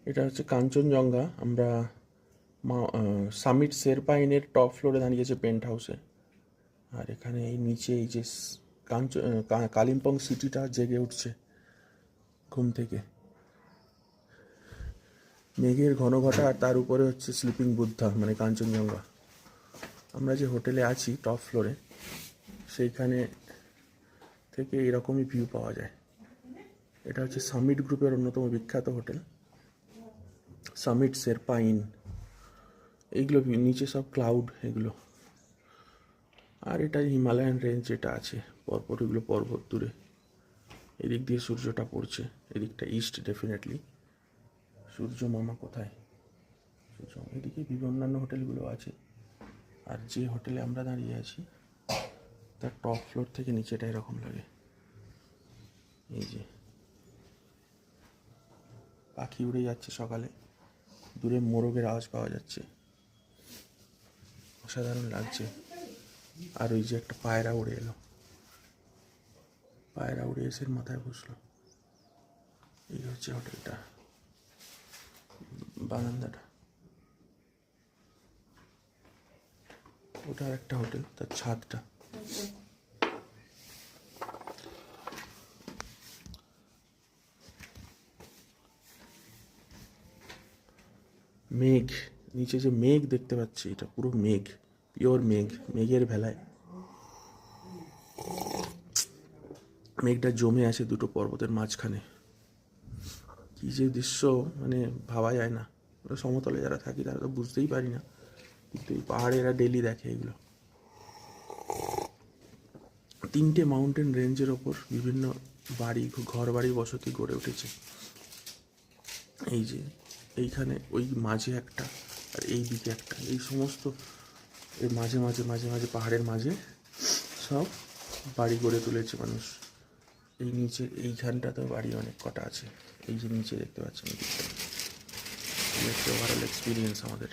এটা হচ্ছে কাঞ্চনজঙ্ঘা। আমরা সামিট শেরপাইনের টপ ফ্লোরে দাঁড়িয়েছে পেন্ট হাউসে। আর এখানে এই নিচে এই যে কালিম্পং সিটিটা জেগে উঠছে ঘুম থেকে। মেঘের ঘন ঘটা, আর তার উপরে হচ্ছে স্লিপিং বুদ্ধা মানে কাঞ্চনজঙ্ঘা। আমরা যে হোটেলে আছি টপ ফ্লোরে, সেইখানে থেকে এরকমই ভিউ পাওয়া যায়। এটা হচ্ছে সামিট গ্রুপের অন্যতম বিখ্যাত হোটেল, সামিট শেরপা ইন। এইগুলো নিচে সব ক্লাউড এগুলো। আর এটা হিমালয়ান রেঞ্জ যেটা আছে পরপর, এগুলো পর্বত দূরে। এদিক দিয়ে সূর্যটা পড়ছে, এদিকটা ইস্ট ডেফিনেটলি। সূর্য মামা কোথায়? সূর্য, এদিকে অন্যান্য হোটেলগুলো আছে। আর যে হোটেলে আমরা দাঁড়িয়ে আছি তার টপ ফ্লোর থেকে নিচেটা এরকম লাগে। এই যে পাখি উড়ে যাচ্ছে সকালে, দূরে মোরগের আওয়াজ পাওয়া যাচ্ছে, অসাধারণ লাগছে। আর ওই যে একটা পায়রা উড়ে এলো, পায়রা উড়ে এসে মাথায় বসলো। এই হচ্ছে হোটেলটা, বারান্দাটা। ওটা একটা হোটেল, তার ছাদটা। মেঘ, নিচে যে মেঘ দেখতে পাচ্ছি, এটা পুরো মেঘ, পিওর মেঘ, মেঘের ভেলায়। মেঘটা জমে আছে দুটো পর্বতের মাঝখানে। কী যে দৃশ্য, মানে ভাবা যায় না। সমতলে যারা থাকি তারা তো বুঝতেই পারি না, কিন্তু এই পাহাড়ে এরা ডেলি দেখে এগুলো। 3টে মাউন্টেন রেঞ্জের ওপর বিভিন্ন বাড়ি, ঘর বাড়ি, বসতি গড়ে উঠেছে। এই যে এইখানে ওই মাঝে একটা, আর এই দিকে একটা, এই সমস্ত এর মাঝে মাঝে মাঝে মাঝে পাহাড়ের মাঝে সব বাড়ি গড়ে তুলেছে মানুষ। এই নিচে এইখানটাতেও বাড়ি অনেক কটা আছে। এই যে নিচে দেখতে পাচ্ছেন, ওভারঅল এক্সপিরিয়েন্স আমাদের।